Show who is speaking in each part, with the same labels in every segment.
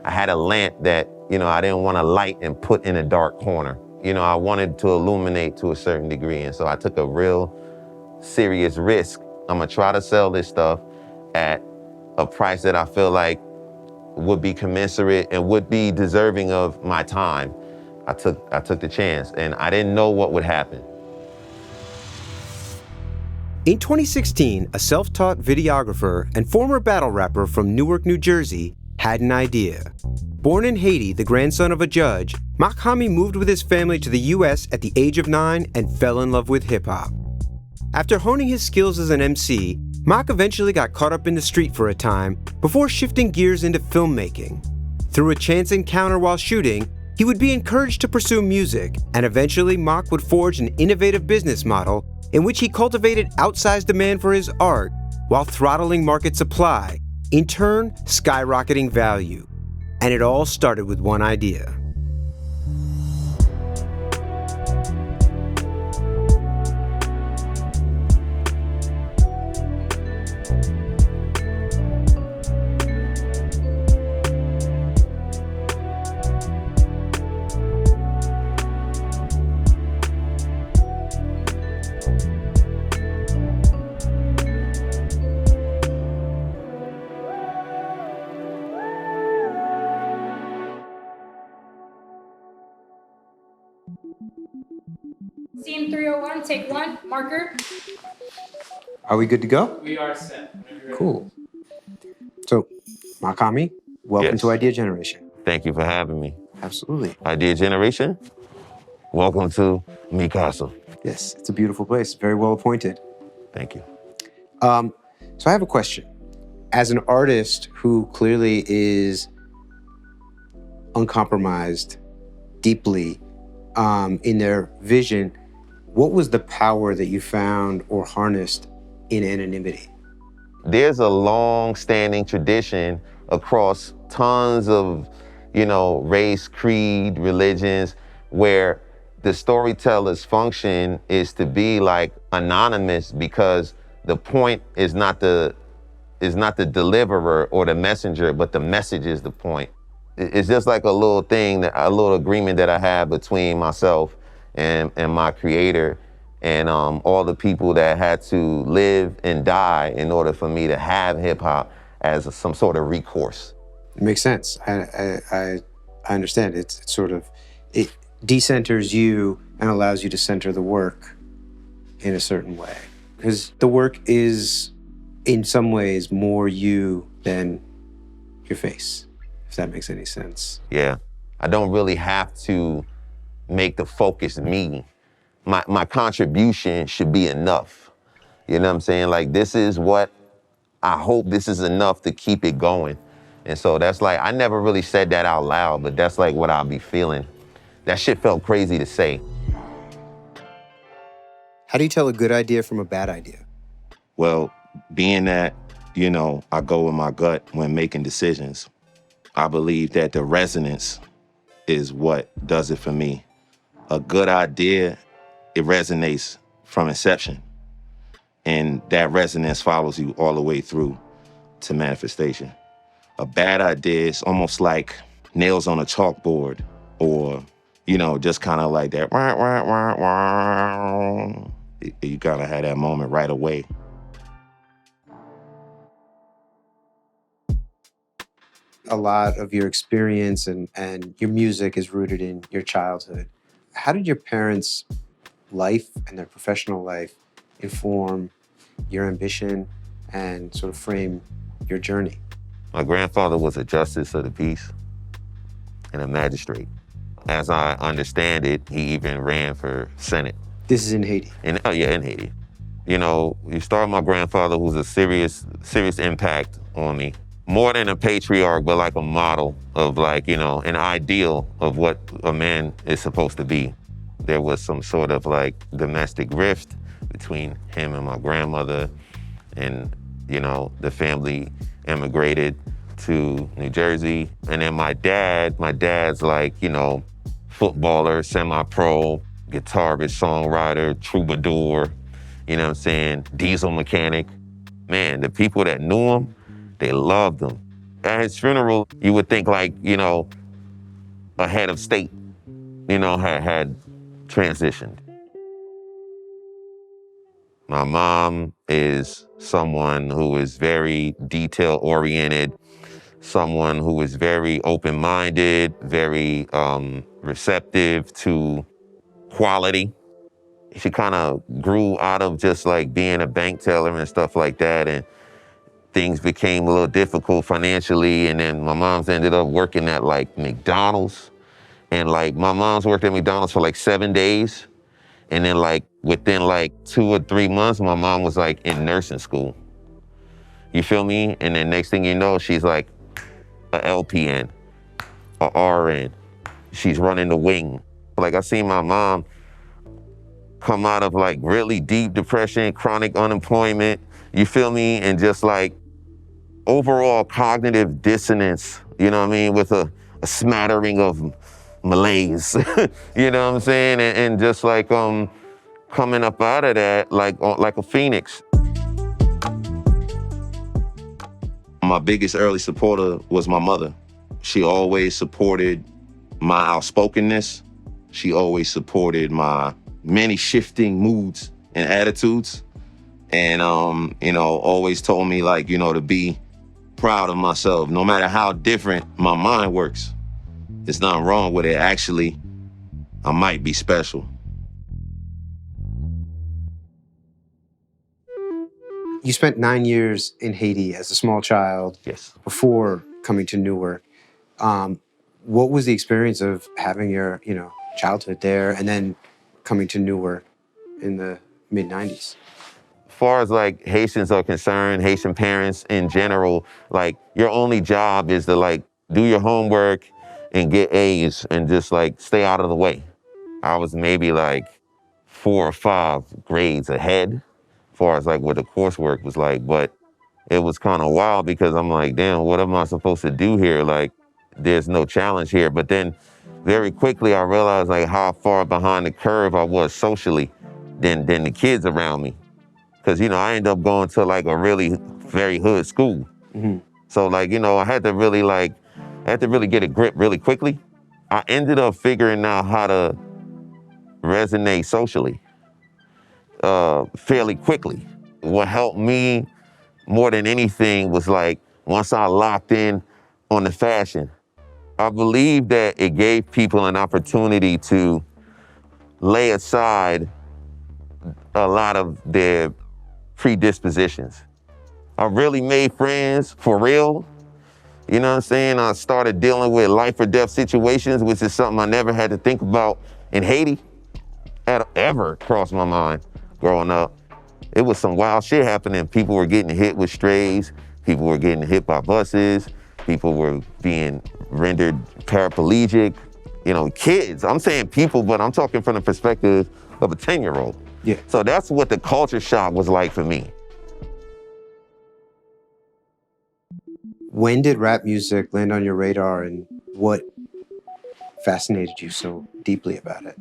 Speaker 1: I had a lamp that, I didn't want to light and put in a dark corner. I wanted to illuminate to a certain degree. And so I took a real serious risk. I'm gonna try to sell this stuff at a price that I feel like would be commensurate and would be deserving of my time. I took the chance, and I didn't know what would happen.
Speaker 2: In 2016, a self-taught videographer and former battle rapper from Newark, New Jersey, had an idea. Born in Haiti, the grandson of a judge, Mach-Hommy moved with his family to the US at the age of 9 and fell in love with hip-hop. After honing his skills as an MC, Mach eventually got caught up in the street for a time before shifting gears into filmmaking. Through a chance encounter while shooting, he would be encouraged to pursue music, and eventually Mach would forge an innovative business model in which he cultivated outsized demand for his art while throttling market supply, in turn skyrocketing value. And it all started with one idea.
Speaker 3: Scene 301, take 1, marker.
Speaker 2: Are we good to go?
Speaker 4: We are set.
Speaker 2: Cool. So, Mach-Hommy, welcome
Speaker 1: Yes.
Speaker 2: to Idea Generation.
Speaker 1: Thank you for having me.
Speaker 2: Absolutely.
Speaker 1: Idea Generation, welcome to Mi Casa.
Speaker 2: Yes, it's a beautiful place, very well appointed.
Speaker 1: Thank you.
Speaker 2: So I have a question. As an artist who clearly is uncompromised, deeply in their vision, what was the power that you found or harnessed in anonymity?
Speaker 1: There's a long-standing tradition across tons of, race, creed, religions, where the storyteller's function is to be like anonymous, because the point is not the deliverer or the messenger, but the message is the point. It's just like a little thing, a little agreement that I have between myself and my creator, and all the people that had to live and die in order for me to have hip hop as some sort of recourse.
Speaker 2: It makes sense. I understand. It's sort of, it decenters you and allows you to center the work in a certain way. Because the work is, in some ways, more you than your face, if that makes any sense.
Speaker 1: Yeah, I don't really have to make the focus me. My contribution should be enough. You know what I'm saying? Like, this is what I hope this is enough to keep it going. And so that's like, I never really said that out loud, but that's like what I'll be feeling. That shit felt crazy to say.
Speaker 2: How do you tell a good idea from a bad idea?
Speaker 1: Well, being that, I go with my gut when making decisions, I believe that the resonance is what does it for me. A good idea, it resonates from inception. And that resonance follows you all the way through to manifestation. A bad idea is almost like nails on a chalkboard, or, just kind of like that. You gotta have that moment right away.
Speaker 2: A lot of your experience and your music is rooted in your childhood. How did your parents' life and their professional life inform your ambition and sort of frame your journey?
Speaker 1: My grandfather was a justice of the peace and a magistrate. As I understand it, he even ran for Senate.
Speaker 2: This is in Haiti?
Speaker 1: In Haiti. You start my grandfather, who's a serious impact on me. More than a patriarch, but like a model of an ideal of what a man is supposed to be. There was some sort of domestic rift between him and my grandmother, and the family immigrated to New Jersey. And then my dad's footballer, semi-pro, guitarist, songwriter, troubadour, diesel mechanic. Man, the people that knew him, they loved him. At his funeral, you would think like, a head of state, had transitioned. My mom is someone who is very detail-oriented, someone who is very open-minded, very receptive to quality. She kind of grew out of just like being a bank teller and stuff like that, and things became a little difficult financially, and then my mom's ended up working at like McDonald's, and like my mom's worked at McDonald's for like 7 days, and then like within like 2 or 3 months, my mom was like in nursing school. You feel me? And then next thing you know, she's like a LPN, a RN. She's running the wing. Like I seen my mom come out of like really deep depression, chronic unemployment, you feel me? And just like overall cognitive dissonance, you know what I mean? With a smattering of malaise, you know what I'm saying? And just like coming up out of that like a phoenix. My biggest early supporter was my mother. She always supported my outspokenness. She always supported my many shifting moods and attitudes. And, always told me like, to be proud of myself. No matter how different my mind works, there's nothing wrong with it. Actually, I might be special.
Speaker 2: You spent 9 years in Haiti as a small child.
Speaker 1: Yes.
Speaker 2: Before coming to Newark. What was the experience of having your, childhood there and then coming to Newark in the mid-90s?
Speaker 1: As far as like Haitians are concerned, Haitian parents in general, like your only job is to like do your homework and get A's and just like stay out of the way. I was maybe like 4 or 5 grades ahead as far as like what the coursework was like, but it was kind of wild because I'm like, damn, what am I supposed to do here? Like, there's no challenge here. But then very quickly I realized like how far behind the curve I was socially than the kids around me. Cause I ended up going to like a really very hood school.
Speaker 2: Mm-hmm.
Speaker 1: So like, I had to really get a grip really quickly. I ended up figuring out how to resonate socially fairly quickly. What helped me more than anything was like, once I locked in on the fashion, I believe that it gave people an opportunity to lay aside a lot of their predispositions. I really made friends for real. You know what I'm saying? I started dealing with life or death situations, which is something I never had to think about in Haiti, ever crossed my mind growing up. It was some wild shit happening. People were getting hit with strays. People were getting hit by buses. People were being rendered paraplegic. Kids. I'm saying people, but I'm talking from the perspective of a 10-year-old.
Speaker 2: Yeah.
Speaker 1: So that's what the culture shock was like for me.
Speaker 2: When did rap music land on your radar and what fascinated you so deeply about it?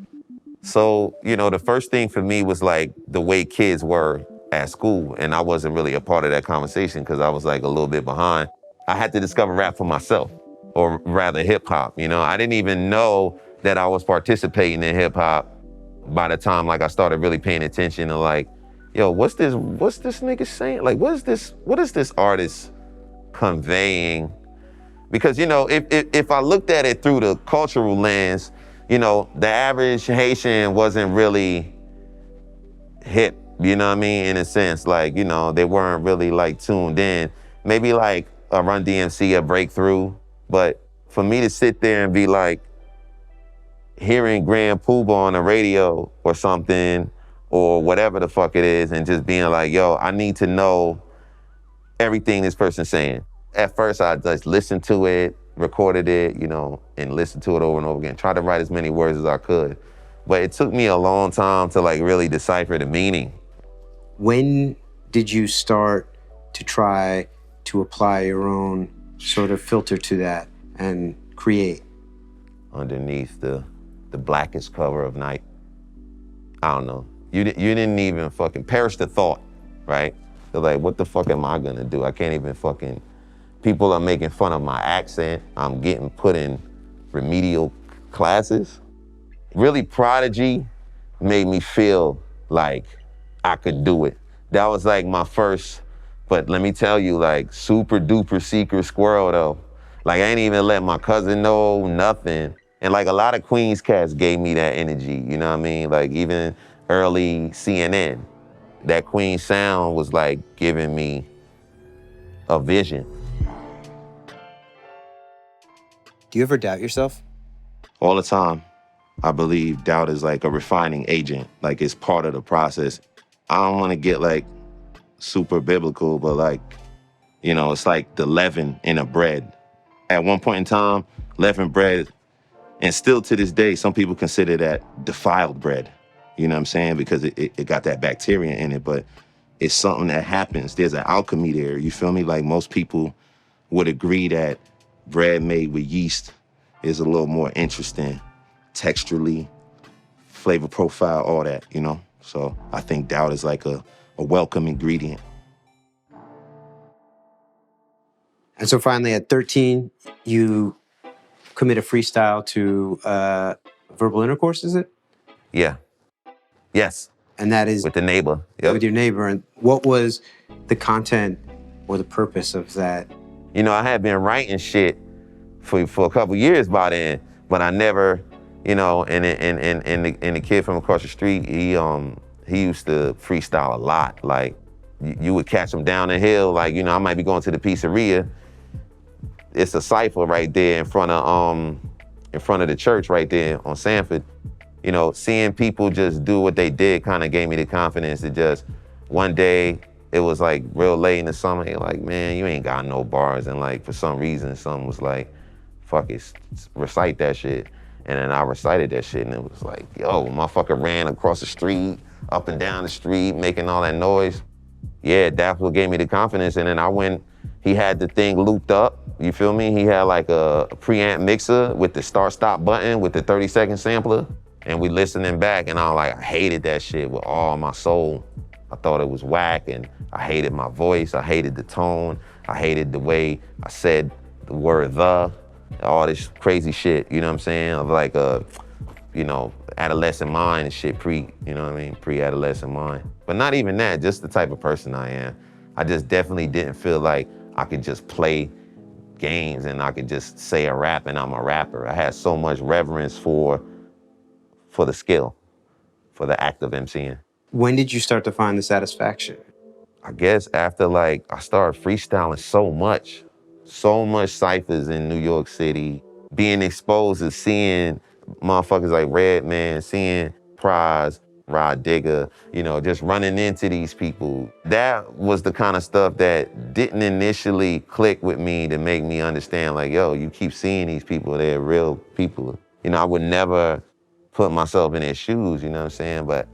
Speaker 1: So, the first thing for me was like the way kids were at school. And I wasn't really a part of that conversation because I was like a little bit behind. I had to discover rap for myself, or rather hip hop. I didn't even know that I was participating in hip hop by the time like I started really paying attention to like, yo, what's this nigga saying? Like, what is this artist conveying? Because, if I looked at it through the cultural lens, the average Haitian wasn't really hip, you know what I mean? In a sense, like, they weren't really like tuned in. Maybe like a Run DMC, a Breakthrough. But for me to sit there and be like, hearing Grand Poobah on the radio or something, or whatever the fuck it is, and just being like, yo, I need to know everything this person's saying. At first, I just listened to it, recorded it, and listened to it over and over again. Tried to write as many words as I could. But it took me a long time to like really decipher the meaning.
Speaker 2: When did you start to try to apply your own sort of filter to that and create?
Speaker 1: Underneath the blackest cover of night. I don't know. You didn't even fucking perish the thought, right? So like, what the fuck am I gonna do? I can't even fucking People are making fun of my accent. I'm getting put in remedial classes. Really, Prodigy made me feel like I could do it. That was like my first, but let me tell you, like super duper secret squirrel though. Like I ain't even let my cousin know, nothing. And like a lot of Queens cats gave me that energy, you know what I mean? Like even early CNN, that Queen sound was like giving me a vision.
Speaker 2: Do you ever doubt yourself?
Speaker 1: All the time. I believe doubt is like a refining agent, like it's part of the process. I don't want to get like super biblical, but like, you know, it's like the leaven in a bread. At one point in time, leavened bread, and still to this day, some people consider that defiled bread. You know what I'm saying? Because it got that bacteria in it, but it's something that happens. There's an alchemy there, you feel me? Like most people would agree that bread made with yeast is a little more interesting, texturally, flavor profile, all that, you know? So I think doubt is like a welcome ingredient.
Speaker 2: And so finally at 13, you commit a freestyle to verbal intercourse, is it?
Speaker 1: Yeah. Yes.
Speaker 2: And that is
Speaker 1: with the neighbor. Yep.
Speaker 2: With your neighbor. And what was the content or the purpose of that?
Speaker 1: You know, I had been writing shit for a couple years by then, but I never, you know, and the kid from across the street, he used to freestyle a lot. Like you would catch him down the hill, like, you know, I might be going to the pizzeria. It's a cypher right there in front of the church right there on Sanford. You know, seeing people just do what they did kind of gave me the confidence to just, one day, it was like real late in the summer, you're like, man, you ain't got no bars. And like, for some reason, someone was like, fuck it, recite that shit. And then I recited that shit and it was like, yo, motherfucker ran across the street, up and down the street, making all that noise. Yeah, that's what gave me the confidence. And then I went, he had the thing looped up, you feel me? He had like a preamp mixer with the start-stop button with the 30-second sampler. And we listening back and I was like, I hated that shit with all my soul. I thought it was whack and I hated my voice. I hated the tone. I hated the way I said the word the, all this crazy shit, you know what I'm saying? Of like you know, adolescent mind and shit you know what I mean? Pre-adolescent mind. But not even that, just the type of person I am. I just definitely didn't feel like I could just play games and I could just say a rap and I'm a rapper. I had so much reverence for the skill, for the act of MCing.
Speaker 2: When did you start to find the satisfaction?
Speaker 1: I guess after like, I started freestyling so much ciphers in New York City, being exposed to seeing motherfuckers like Redman, seeing Prize, Rod Digger, you know, just running into these people. That was the kind of stuff that didn't initially click with me to make me understand like, yo, you keep seeing these people, they're real people. You know, I would never put myself in their shoes, you know what I'm saying? But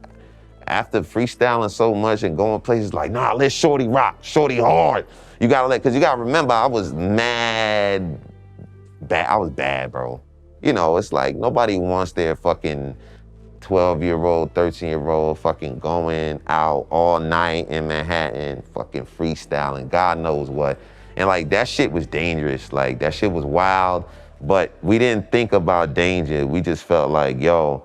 Speaker 1: after freestyling so much and going places like, nah, let Shorty rock, Shorty hard. You gotta cause you gotta remember, I was mad bad. I was bad, bro. You know, it's like nobody wants their fucking 12-year-old, 13-year-old fucking going out all night in Manhattan, fucking freestyling, God knows what. And like, that shit was dangerous. Like, that shit was wild, but we didn't think about danger. We just felt like, yo,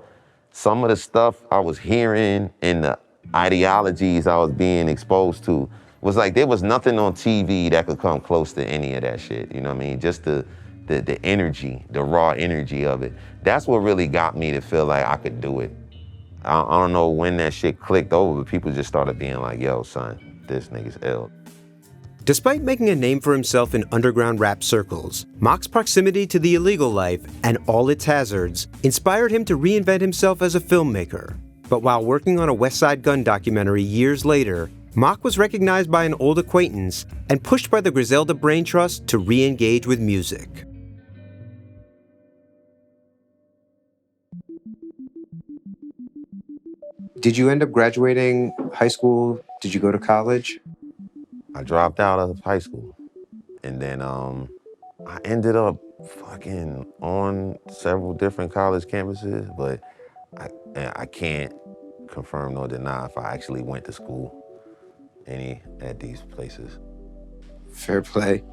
Speaker 1: some of the stuff I was hearing and the ideologies I was being exposed to was like, there was nothing on TV that could come close to any of that shit, you know what I mean? Just the energy, the raw energy of it. That's what really got me to feel like I could do it. I don't know when that shit clicked over, but people just started being like, yo, son, this nigga's ill.
Speaker 2: Despite making a name for himself in underground rap circles, Mach's proximity to the illegal life and all its hazards inspired him to reinvent himself as a filmmaker. But while working on a Westside Gunn documentary years later, Mach was recognized by an old acquaintance and pushed by the Griselda Brain Trust to re-engage with music. Did you end up graduating high school? Did you go to college?
Speaker 1: I dropped out of high school. And then I ended up fucking on several different college campuses, but I can't confirm nor deny if I actually went to school at these places.
Speaker 2: Fair play.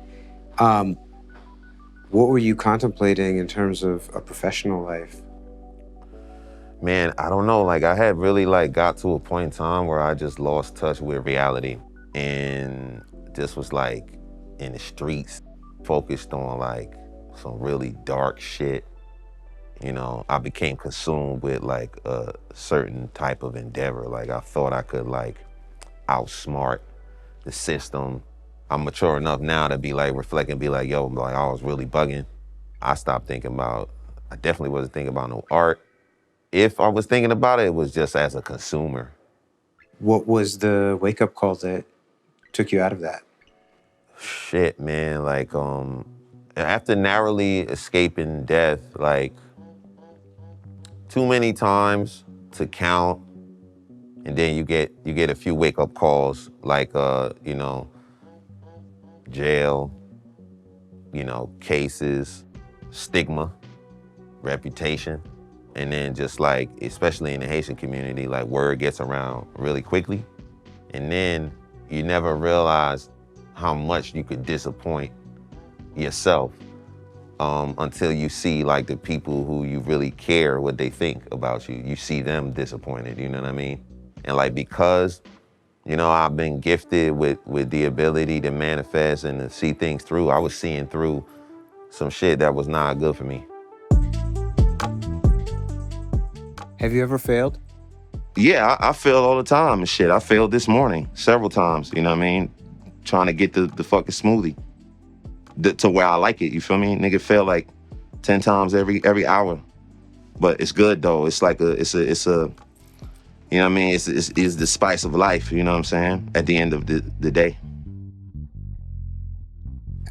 Speaker 2: What were you contemplating in terms of a professional life?
Speaker 1: Man, I don't know. Like I had really like got to a point in time where I just lost touch with reality and just was like in the streets, focused on like some really dark shit. You know, I became consumed with like a certain type of endeavor. Like I thought I could like outsmart the system. I'm mature enough now to be like reflect and be like, yo, like I was really bugging. I stopped thinking about, I definitely wasn't thinking about no art. If I was thinking about it, it was just as a consumer.
Speaker 2: What was the wake-up call that took you out of that?
Speaker 1: Shit, man, like after narrowly escaping death, like too many times to count, and then you get a few wake-up calls like you know, jail, you know, cases, stigma, reputation, and then just like, especially in the Haitian community, like word gets around really quickly, and then you never realize how much you could disappoint yourself until you see like the people who you really care what they think about you. You see them disappointed, you know what I mean? And like, because, you know, I've been gifted with the ability to manifest and to see things through, I was seeing through some shit that was not good for me.
Speaker 2: Have you ever failed?
Speaker 1: Yeah, I fail all the time and shit. I failed this morning several times, you know what I mean? Trying to get the fucking smoothie to where I like it, you feel me? Nigga fail like 10 times every hour. But it's good though. It's like it's a, you know what I mean? It's the spice of life, you know what I'm saying? At the end of the day.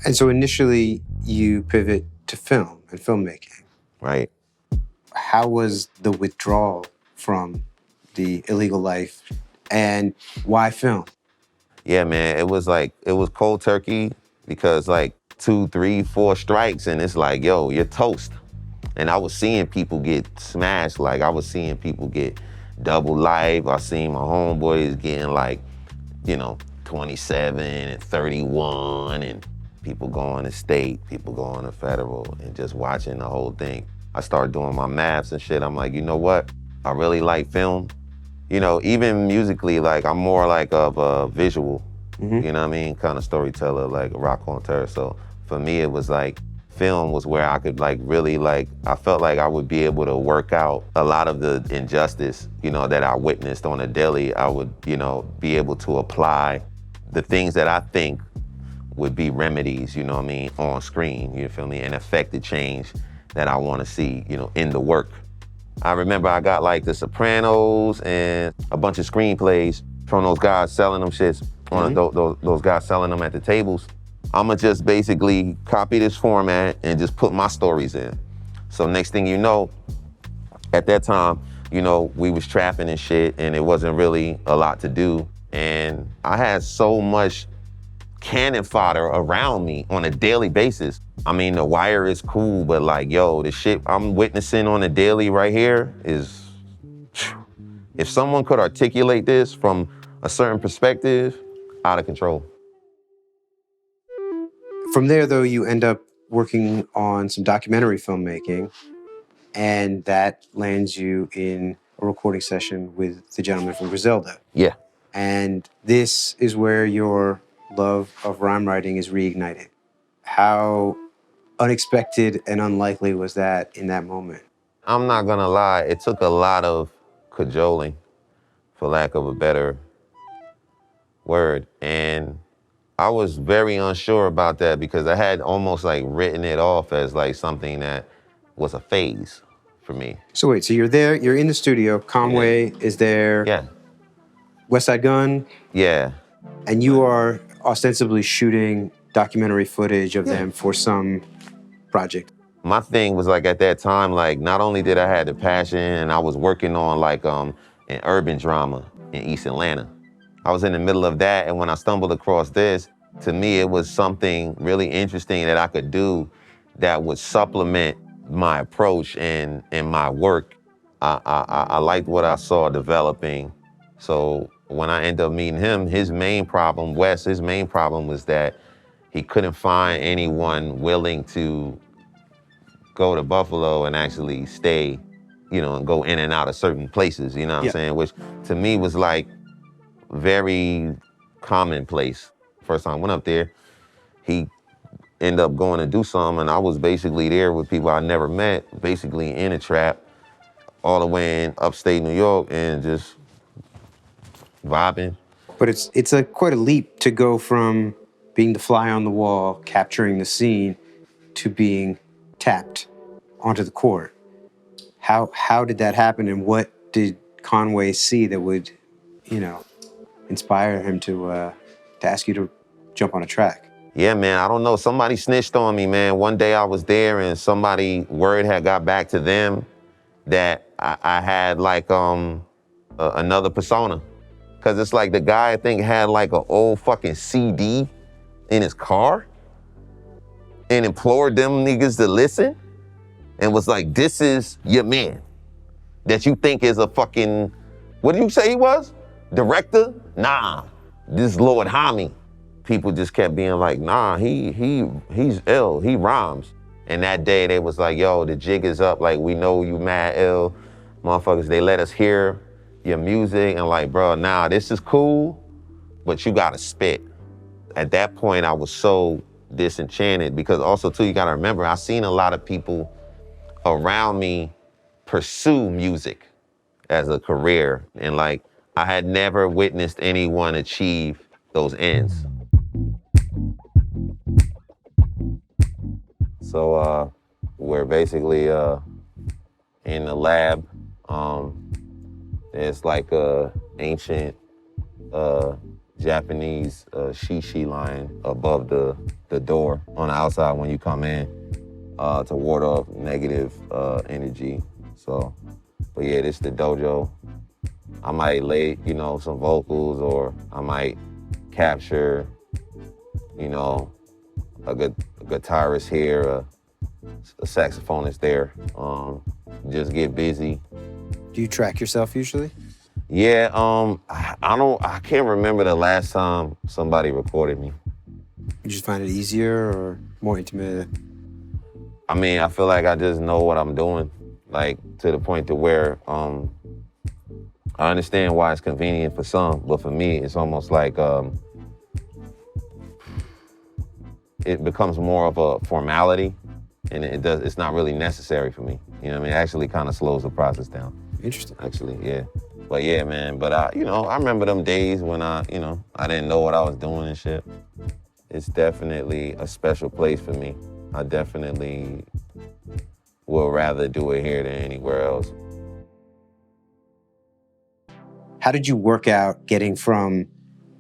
Speaker 2: And so initially you pivot to film and filmmaking.
Speaker 1: Right.
Speaker 2: How was the withdrawal from the illegal life and why film?
Speaker 1: Yeah, man, it was cold turkey because like 2, 3, 4 strikes and it's like, yo, you're toast. And I was seeing people get smashed. Like I was seeing people get double life. I seen my homeboys getting like, you know, 27 and 31 and people going to state, people going to federal and just watching the whole thing. I started doing my maths and shit. I'm like, you know what? I really like film. You know, even musically, like I'm more like of a visual, you know what I mean? Kind of storyteller, like a raconteur. So for me, it was like film was where I could like really like, I felt like I would be able to work out a lot of the injustice, you know, that I witnessed on a daily. I would, you know, be able to apply the things that I think would be remedies, you know what I mean, on screen, you feel me? And affect the change that I want to see, you know, in the work. I remember I got like The Sopranos and a bunch of screenplays from those guys selling them shits, those guys selling them at the tables. I'ma just basically copy this format and just put my stories in. So next thing you know, at that time, you know, we was trapping and shit and it wasn't really a lot to do. And I had so much cannon fodder around me on a daily basis. I mean, The Wire is cool, but like, yo, the shit I'm witnessing on a daily right here is, if someone could articulate this from a certain perspective, out of control.
Speaker 2: From there, though, you end up working on some documentary filmmaking, and that lands you in a recording session with the gentleman from Griselda.
Speaker 1: Yeah.
Speaker 2: And this is where your love of rhyme writing is reignited. How unexpected and unlikely was that in that moment?
Speaker 1: I'm not gonna lie, it took a lot of cajoling, for lack of a better word. And I was very unsure about that because I had almost like written it off as like something that was a phase for me.
Speaker 2: So wait, so you're there, you're in the studio, Conway is there,
Speaker 1: Yeah.
Speaker 2: Westside Gunn,
Speaker 1: Yeah.
Speaker 2: and you are ostensibly shooting documentary footage of them for some project.
Speaker 1: My thing was like at that time, like not only did I have the passion and I was working on like an urban drama in East Atlanta. I was in the middle of that, and when I stumbled across this, to me it was something really interesting that I could do that would supplement my approach and my work. I liked what I saw developing. So when I ended up meeting him, his main problem was that he couldn't find anyone willing to go to Buffalo and actually stay, and go in and out of certain places, you know what I'm saying? Which to me was like very commonplace. First time I went up there, he ended up going to do something, and I was basically there with people I never met, basically in a trap, all the way in upstate New York, and just vibing.
Speaker 2: But it's quite a leap to go from being the fly on the wall, capturing the scene, to being tapped onto the court. How did that happen, and what did Conway see that would, inspire him to ask you to jump on a track?
Speaker 1: Yeah, man, I don't know. Somebody snitched on me, man. One day I was there and word had got back to them that I had like another persona. Cause it's like the guy I think had like an old fucking CD in his car and implored them niggas to listen and was like, this is your man that you think is a fucking, what did you say he was? Director? Nah, this Lord Hommy. People just kept being like, nah, he's ill, he rhymes. And that day they was like, yo, the jig is up, like we know you mad ill. Motherfuckers, they let us hear your music and like, bro, nah, this is cool, but you gotta spit. At that point, I was so disenchanted because also too, you gotta remember, I seen a lot of people around me pursue music as a career. And like, I had never witnessed anyone achieve those ends. So we're basically in the lab. There's like a ancient Japanese shishi line above the door on the outside when you come in to ward off negative energy. So, but yeah, this is the dojo. I might lay, some vocals, or I might capture, a guitarist here, a saxophonist there. Just get busy.
Speaker 2: Do you track yourself usually?
Speaker 1: Yeah, I can't remember the last time somebody recorded me.
Speaker 2: You just find it easier or more intimate?
Speaker 1: I mean, I feel like I just know what I'm doing, like to the point to where I understand why it's convenient for some, but for me, it's almost like it becomes more of a formality, and it's not really necessary for me. You know what I mean? It actually kind of slows the process down.
Speaker 2: Interesting.
Speaker 1: Actually, yeah. But yeah, man, but I remember them days when I didn't know what I was doing and shit. It's definitely a special place for me. I definitely will rather do it here than anywhere else.
Speaker 2: How did you work out getting from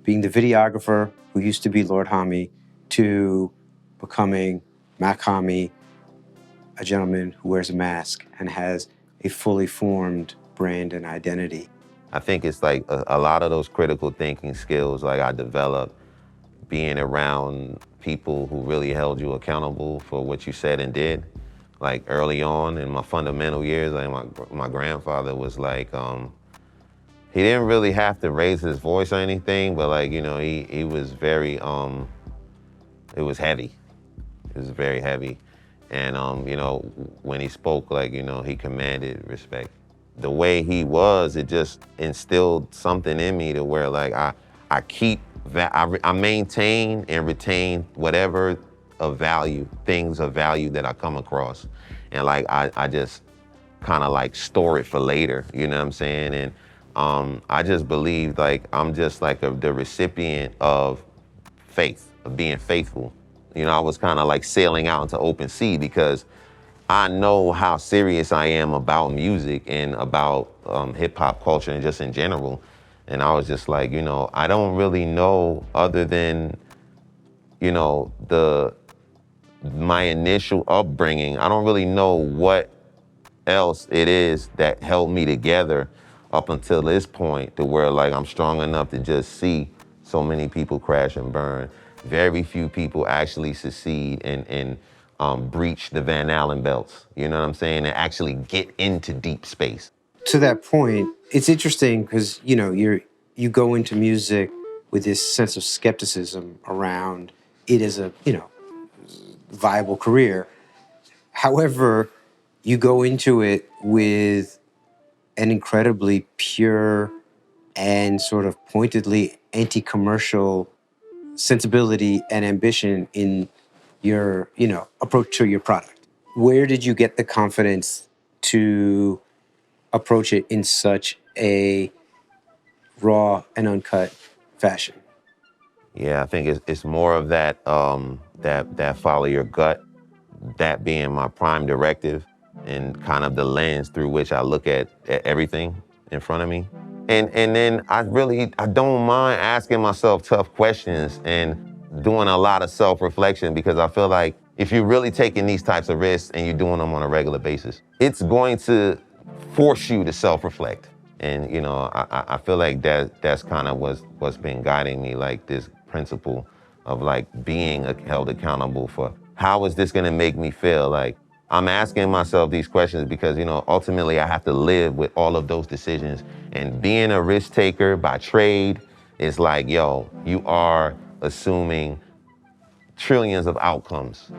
Speaker 2: being the videographer who used to be Lord Hommy to becoming Mach-Hommy, a gentleman who wears a mask and has a fully formed brand and identity?
Speaker 1: I think it's like a lot of those critical thinking skills like I developed being around people who really held you accountable for what you said and did. Like early on in my fundamental years, like my grandfather was like, he didn't really have to raise his voice or anything, but like, he was very, it was heavy. It was very heavy. And, when he spoke, like, he commanded respect. The way he was, it just instilled something in me to where like I maintain and retain whatever of value, things of value that I come across. And like, I just kind of like store it for later, you know what I'm saying? And I just believe like, I'm just like the recipient of faith, of being faithful. I was kind of like sailing out into open sea because I know how serious I am about music and about hip hop culture and just in general. And I was just like, I don't really know other than, my initial upbringing. I don't really know what else it is that held me together up until this point to where like I'm strong enough to just see so many people crash and burn. Very few people actually succeed and breach the Van Allen belts, you know what I'm saying, and actually get into deep space.
Speaker 2: To that point, it's interesting because, you go into music with this sense of skepticism around it as a, viable career. However, you go into it with an incredibly pure and sort of pointedly anti-commercial sensibility and ambition in your, approach to your product. Where did you get the confidence to approach it in such a raw and uncut fashion?
Speaker 1: Yeah, I think it's more of that that follow your gut, that being my prime directive and kind of the lens through which I look at everything in front of me. And then I don't mind asking myself tough questions and doing a lot of self-reflection, because I feel like if you're really taking these types of risks and you're doing them on a regular basis, it's going to force you to self-reflect. And I feel like that's kind of what's been guiding me, like this principle of like being held accountable for how is this gonna make me feel. Like I'm asking myself these questions because ultimately I have to live with all of those decisions. And being a risk taker by trade is like, yo, you are assuming trillions of outcomes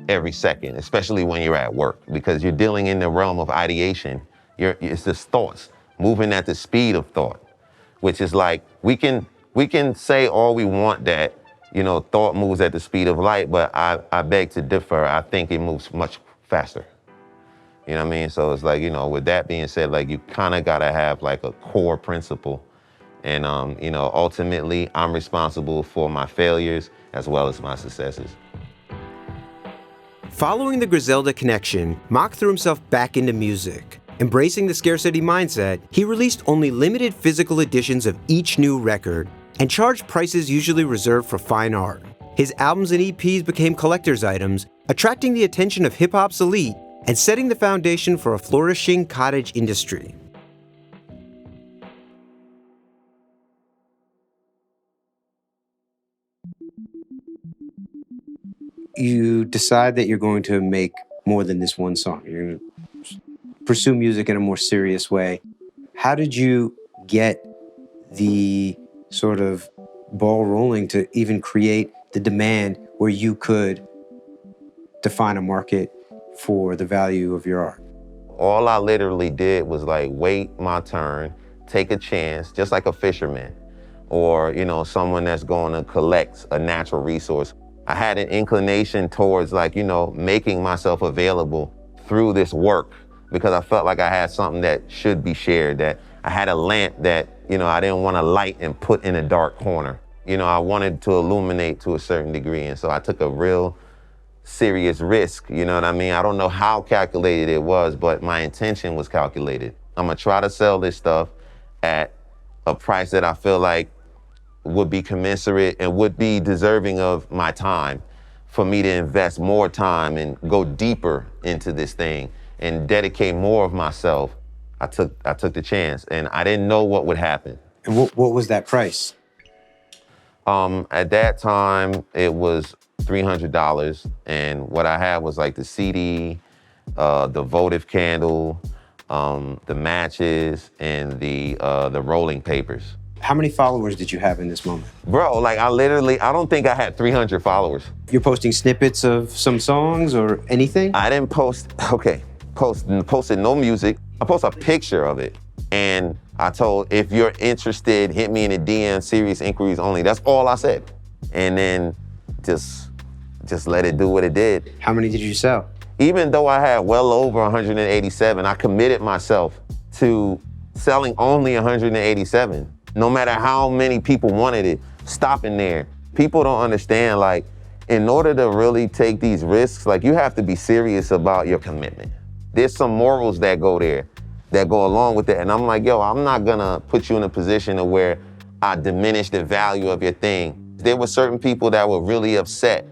Speaker 1: every second, especially when you're at work, because you're dealing in the realm of ideation. It's just thoughts moving at the speed of thought, which is like we can say all we want that thought moves at the speed of light, but I beg to differ. I think it moves much faster. You know what I mean? So it's like, with that being said, like you kind of gotta have like a core principle. And ultimately I'm responsible for my failures as well as my successes.
Speaker 2: Following the Griselda connection, Mach threw himself back into music. Embracing the scarcity mindset, he released only limited physical editions of each new record and charged prices usually reserved for fine art. His albums and EPs became collector's items, attracting the attention of hip-hop's elite and setting the foundation for a flourishing cottage industry. You decide that you're going to make more than this one song. You're going to pursue music in a more serious way. How did you get the sort of ball rolling to even create the demand where you could define a market for the value of your art?
Speaker 1: All I literally did was like wait my turn, take a chance, just like a fisherman or, someone that's going to collect a natural resource. I had an inclination towards like, making myself available through this work because I felt like I had something that should be shared, that I had a lamp that, I didn't want to light and put in a dark corner. I wanted to illuminate to a certain degree. And so I took a real serious risk, you know what I mean? I don't know how calculated it was, but my intention was calculated. I'm gonna try to sell this stuff at a price that I feel like would be commensurate and would be deserving of my time for me to invest more time and go deeper into this thing and dedicate more of myself. I took the chance and I didn't know what would happen.
Speaker 2: And what was that price?
Speaker 1: At that time, it was $300. And what I had was like the CD, the votive candle, the matches, and the rolling papers.
Speaker 2: How many followers did you have in this moment?
Speaker 1: Bro, like I don't think I had 300 followers.
Speaker 2: You're posting snippets of some songs or anything?
Speaker 1: I didn't posted no music. I posted a picture of it. And I told, if you're interested, hit me in a DM, serious inquiries only. That's all I said. And then just let it do what it did.
Speaker 2: How many did you sell?
Speaker 1: Even though I had well over 187, I committed myself to selling only 187. No matter how many people wanted it, stopping there. People don't understand, like, in order to really take these risks, like, you have to be serious about your commitment. There's some morals that go there, that go along with it. And I'm like, yo, I'm not gonna put you in a position of where I diminish the value of your thing. There were certain people that were really upset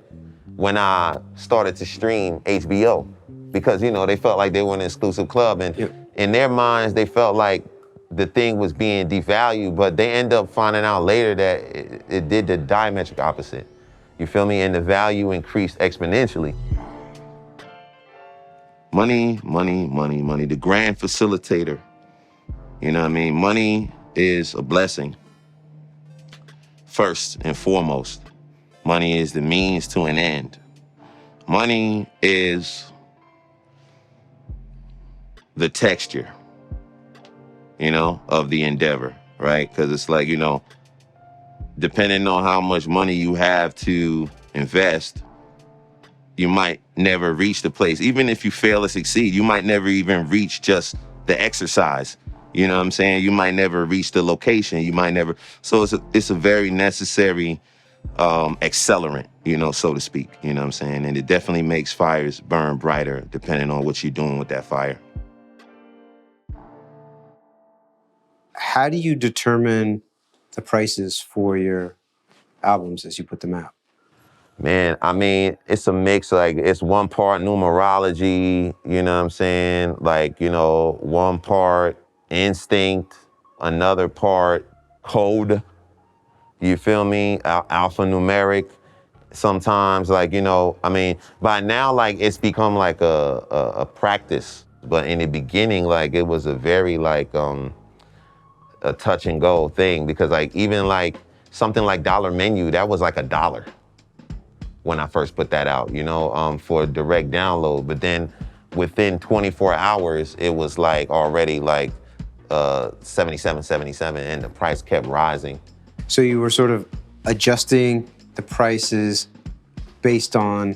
Speaker 1: when I started to stream HBO because, they felt like they were in an exclusive club. And in their minds, they felt like the thing was being devalued, but they end up finding out later that it did the diametric opposite. You feel me? And the value increased exponentially. Money, money, money, money, the grand facilitator. You know what I mean? Money is a blessing, first and foremost. Money is the means to an end. Money is the texture, of the endeavor, right? Because it's like, depending on how much money you have to invest, you might never reach the place. Even if you fail to succeed, you might never even reach just the exercise. You know what I'm saying? You might never reach the location. You might never. So it's a very necessary accelerant, so to speak. You know what I'm saying? And it definitely makes fires burn brighter depending on what you're doing with that fire.
Speaker 2: How do you determine the prices for your albums as you put them out?
Speaker 1: Man, I mean, it's a mix. Like, it's one part numerology, you know what I'm saying? Like, one part instinct, another part code, you feel me? Alphanumeric. Sometimes, like, I mean, by now, like, it's become like a practice. But in the beginning, like, it was a very, like, a touch and go thing. Because, like, even, like, something like Dollar Menu, that was like $1 when I first put that out, for direct download. But then within 24 hours, it was like already like $77.77, and the price kept rising.
Speaker 2: So you were sort of adjusting the prices based on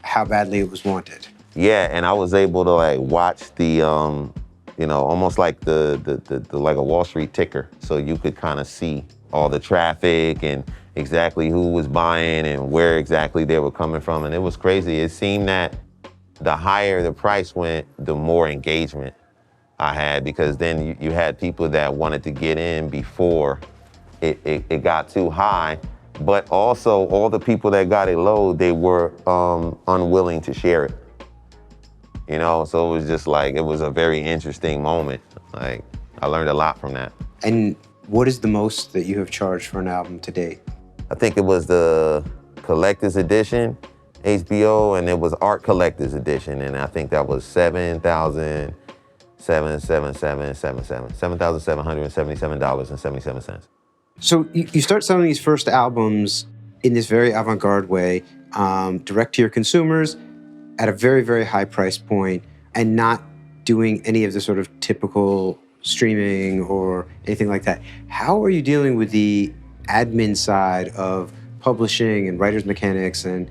Speaker 2: how badly it was wanted.
Speaker 1: Yeah, and I was able to like watch the, almost like the like a Wall Street ticker. So you could kind of see all the traffic and exactly who was buying and where exactly they were coming from. And it was crazy. It seemed that the higher the price went, the more engagement I had, because then you had people that wanted to get in before it got too high. But also all the people that got it low, they were unwilling to share it. So it was just like, it was a very interesting moment. Like, I learned a lot from that.
Speaker 2: And what is the most that you have charged for an album to date?
Speaker 1: I think it was the Collector's Edition, HBO, and it was Art Collector's Edition, and I think that was $7,777.77.
Speaker 2: So you start selling these first albums in this very avant-garde way, direct to your consumers at a very, very high price point, and not doing any of the sort of typical streaming or anything like that. How are you dealing with the admin side of publishing and writer's mechanics, and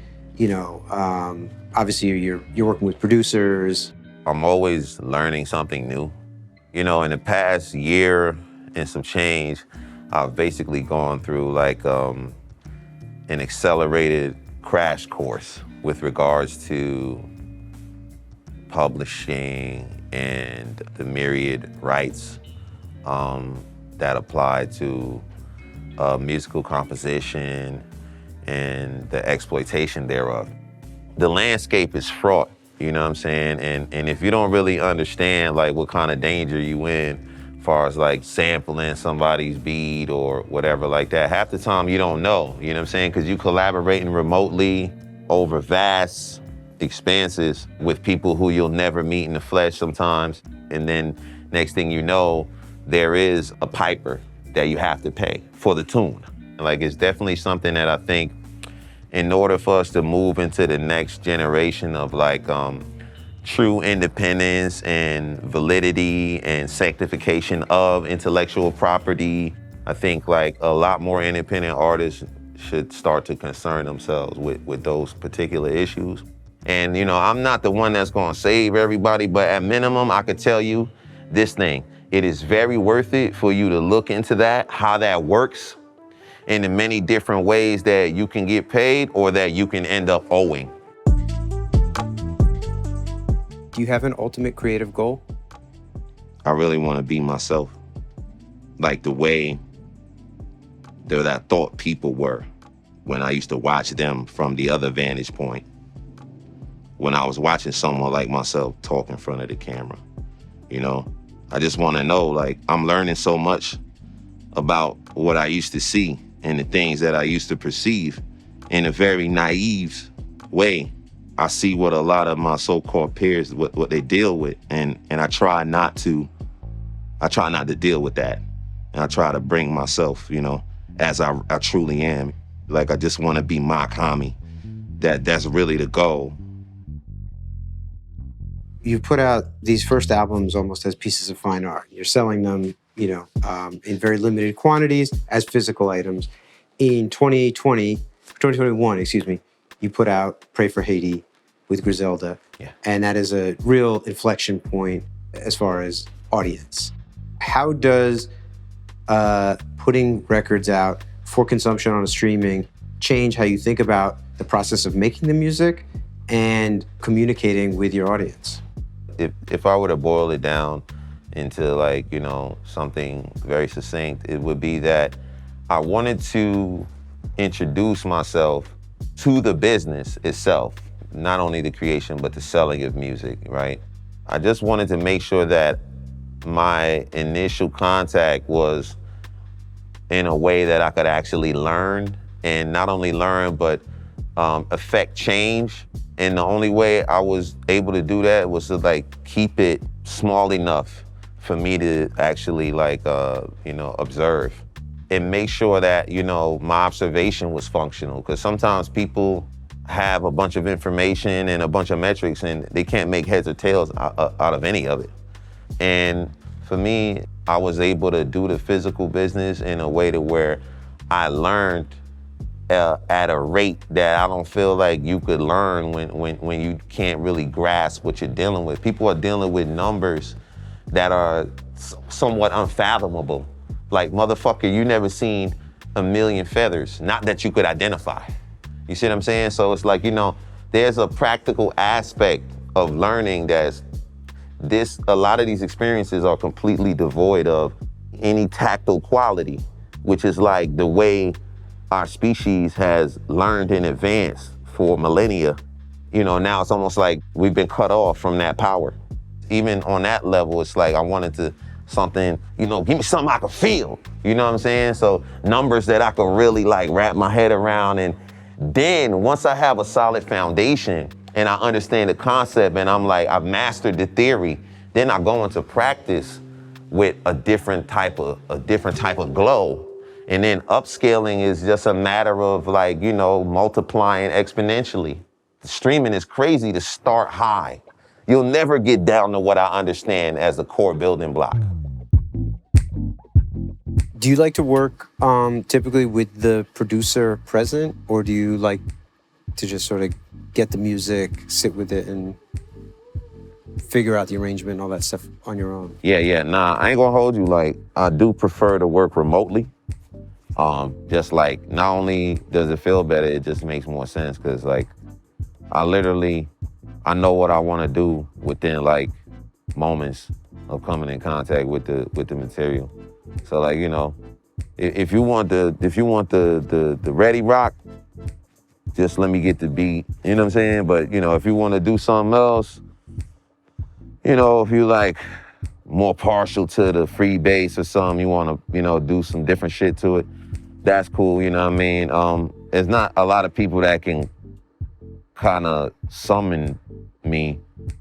Speaker 2: obviously you're working with producers?
Speaker 1: I'm always learning something new. In the past year and some change, I've basically gone through like an accelerated crash course with regards to publishing and the myriad rights that apply to musical composition and the exploitation thereof. The landscape is fraught, you know what I'm saying? And if you don't really understand like what kind of danger you in, as far as like sampling somebody's beat or whatever like that, half the time you don't know, you know what I'm saying? Because you collaborating remotely over vast expanses with people who you'll never meet in the flesh sometimes. And then next thing you know, there is a piper that you have to pay for the tune. Like, it's definitely something that I think in order for us to move into the next generation of like true independence and validity and sanctification of intellectual property, I think like a lot more independent artists should start to concern themselves with those particular issues. And I'm not the one that's gonna save everybody, but at minimum, I could tell you this thing. It is very worth it for you to look into that, how that works, in the many different ways that you can get paid or that you can end up owing.
Speaker 2: Do you have an ultimate creative goal?
Speaker 1: I really want to be myself, like the way that I thought people were when I used to watch them from the other vantage point. When I was watching someone like myself talk in front of the camera, I just want to know, like, I'm learning so much about what I used to see and the things that I used to perceive in a very naive way. I see what a lot of my so-called peers, what they deal with, and I try not to deal with that. And I try to bring myself, as I truly am. Like, I just want to be Mach-Hommy. That's really the goal.
Speaker 2: You put out these first albums almost as pieces of fine art. You're selling them, in very limited quantities as physical items. In 2021, you put out Pray for Haiti with Griselda.
Speaker 1: Yeah.
Speaker 2: And that is a real inflection point as far as audience. How does putting records out for consumption on a streaming change how you think about the process of making the music and communicating with your audience?
Speaker 1: If I were to boil it down into something very succinct, it would be that I wanted to introduce myself to the business itself, not only the creation, but the selling of music, right? I just wanted to make sure that my initial contact was in a way that I could actually learn, and not only learn, but affect change. And the only way I was able to do that was to keep it small enough for me to actually observe and make sure that, my observation was functional. Because sometimes people have a bunch of information and a bunch of metrics and they can't make heads or tails out of any of it. And for me, I was able to do the physical business in a way to where I learned at a rate that I don't feel like you could learn when you can't really grasp what you're dealing with. People are dealing with numbers that are somewhat unfathomable. Like, motherfucker, you never seen a million feathers, not that you could identify. You see what I'm saying? So it's like, there's a practical aspect of learning a lot of these experiences are completely devoid of any tactile quality, which is like the way our species has learned in advance for millennia. Now it's almost like we've been cut off from that power. Even on that level, it's like I wanted to something, give me something I could feel. You know what I'm saying? So numbers that I could really wrap my head around. And then once I have a solid foundation and I understand the concept and I've mastered the theory, then I go into practice with a different type of glow. And then upscaling is just a matter of multiplying exponentially. Streaming is crazy to start high. You'll never get down to what I understand as the core building block.
Speaker 2: Do you like to work typically with the producer present, or do you like to just sort of get the music, sit with it, and figure out the arrangement and all that stuff on your own?
Speaker 1: Yeah. Nah, I ain't gonna hold you. I do prefer to work remotely. Not only does it feel better, it just makes more sense because I know what I want to do within moments of coming in contact with the material. So if you want the ready rock, just let me get the beat. You know what I'm saying? But if you want to do something else, if you more partial to the free bass or something, you want to do some different shit to it, that's cool. You know what I mean? There's not a lot of people that can kind of summon me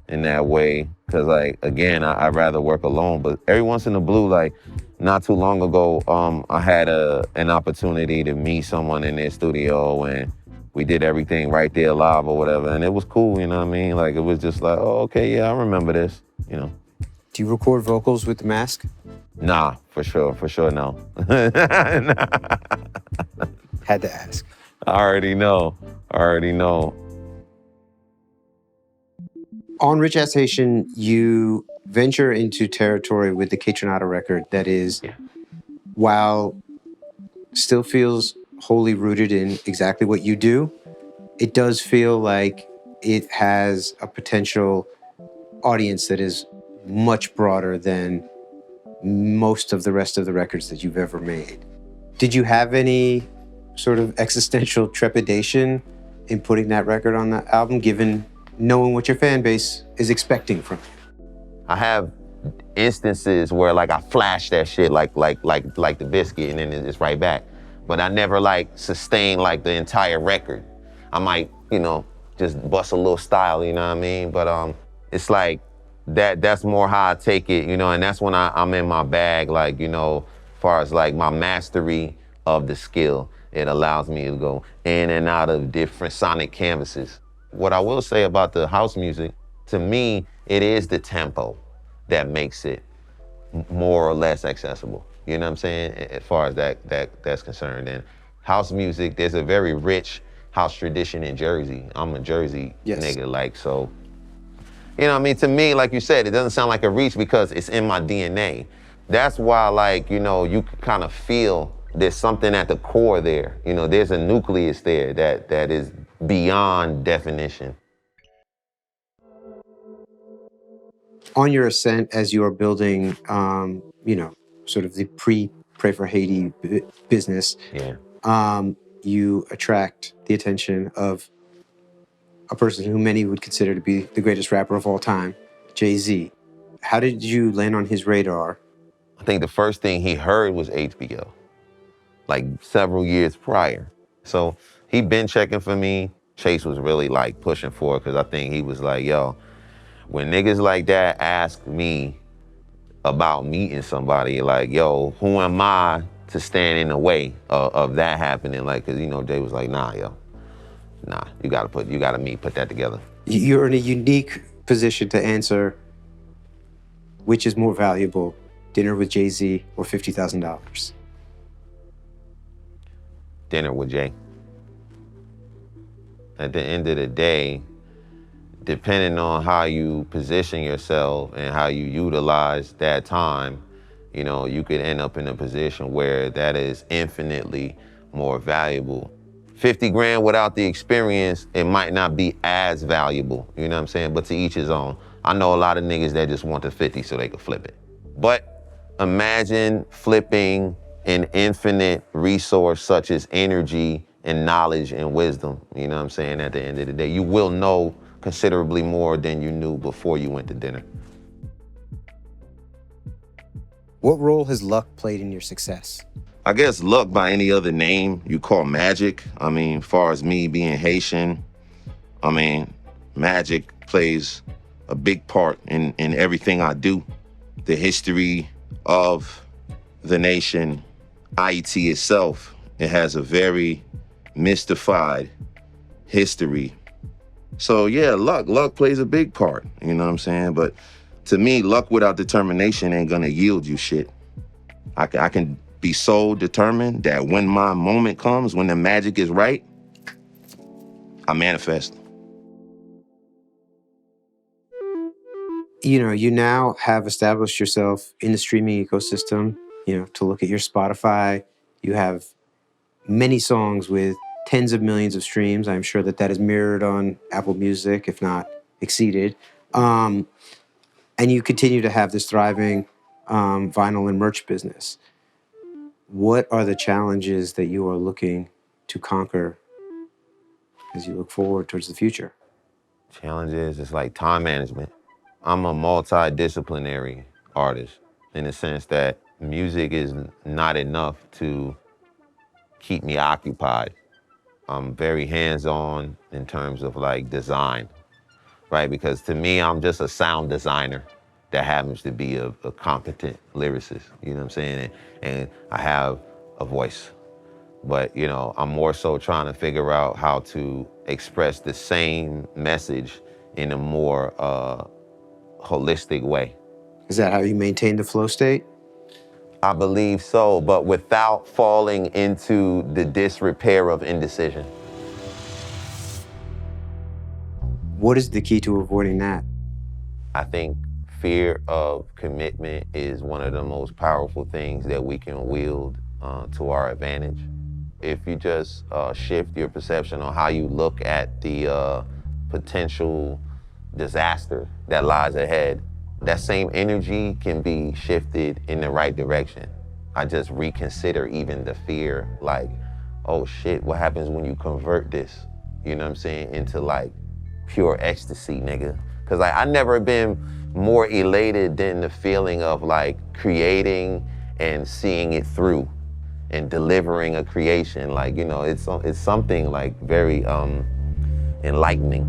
Speaker 1: in that way because again, I'd rather work alone. But every once in a blue, not too long ago, I had an opportunity to meet someone in their studio and we did everything right there live or whatever, and it was cool. You know what I mean? It was just oh, okay, yeah, I remember this.
Speaker 2: Do you record vocals with the mask?
Speaker 1: Nah, for sure, no.
Speaker 2: Had to ask.
Speaker 1: I already know.
Speaker 2: On Richaxxhaitian, you venture into territory with the Kaytranada record that is, while still feels wholly rooted in exactly what you do, it does feel like it has a potential audience that is much broader than most of the rest of the records that you've ever made. Did you have any sort of existential trepidation in putting that record on the album, given knowing what your fan base is expecting from you?
Speaker 1: I have instances where I flash that shit like the biscuit and then it's right back. But I never sustain the entire record. I might, just bust a little style, you know what I mean? But it's that's more how I take it, and that's when I'm in my bag, as far as my mastery of the skill. It allows me to go in and out of different sonic canvases. What I will say about the house music, to me, it is the tempo that makes it more or less accessible. You know what I'm saying? As far as that's concerned. And house music, there's a very rich house tradition in Jersey. I'm a Jersey nigga, like, so. You know what I mean? To me, like you said, it doesn't sound like a reach because it's in my DNA. That's why, like, you know, you can kind of feel there's something at the core there. You know, there's a nucleus there that is beyond definition.
Speaker 2: On your ascent as you are building, you know, sort of the Pray for Haiti business, you attract the attention of a person who many would consider to be the greatest rapper of all time, Jay-Z. How did you land on his radar?
Speaker 1: I think the first thing he heard was HBO, like several years prior. So he'd been checking for me. Chase was really like pushing for it because I think he was like, yo, when niggas like that ask me about meeting somebody, like, yo, who am I to stand in the way of that happening? Like, cause you know, Jay was like, nah, yo, nah, you gotta put that together.
Speaker 2: You're in a unique position to answer which is more valuable, dinner with Jay-Z or $50,000?
Speaker 1: Dinner with Jay. At the end of the day, depending on how you position yourself and how you utilize that time, you know, you could end up in a position where that is infinitely more valuable. 50 grand without the experience, it might not be as valuable, you know what I'm saying? But to each his own. I know a lot of niggas that just want the 50 so they can flip it. But imagine flipping an infinite resource such as energy and knowledge and wisdom, you know what I'm saying? At the end of the day, you will know considerably more than you knew before you went to dinner.
Speaker 2: What role has luck played in your success?
Speaker 1: I guess luck by any other name you call magic. I mean, as far as me being Haitian, I mean, magic plays a big part in everything I do. The history of the nation, Haiti itself, it has a very mystified history. So yeah, luck plays a big part, you know what I'm saying? But to me, luck without determination ain't gonna yield you shit. I can be so determined that when my moment comes, when the magic is right, I manifest.
Speaker 2: You know, you now have established yourself in the streaming ecosystem. You know, to look at your Spotify, you have many songs with tens of millions of streams. I'm sure that is mirrored on Apple Music, if not exceeded. And you continue to have this thriving vinyl and merch business. What are the challenges that you are looking to conquer as you look forward towards the future?
Speaker 1: Challenges is like time management. I'm a multidisciplinary artist in the sense that music is not enough to keep me occupied. I'm very hands-on in terms of like design, right? Because to me, I'm just a sound designer that happens to be a competent lyricist, you know what I'm saying? And I have a voice. But, you know, I'm more so trying to figure out how to express the same message in a more holistic way.
Speaker 2: Is that how you maintain the flow state?
Speaker 1: I believe so, but without falling into the disrepair of indecision.
Speaker 2: What is the key to avoiding that?
Speaker 1: I think fear of commitment is one of the most powerful things that we can wield to our advantage. If you just shift your perception on how you look at the potential disaster that lies ahead, that same energy can be shifted in the right direction. I just reconsider even the fear, like, oh shit, what happens when you convert this, you know what I'm saying, into like pure ecstasy, nigga? Cause like, I never been more elated than the feeling of like creating and seeing it through and delivering a creation. Like, you know, it's something like very enlightening.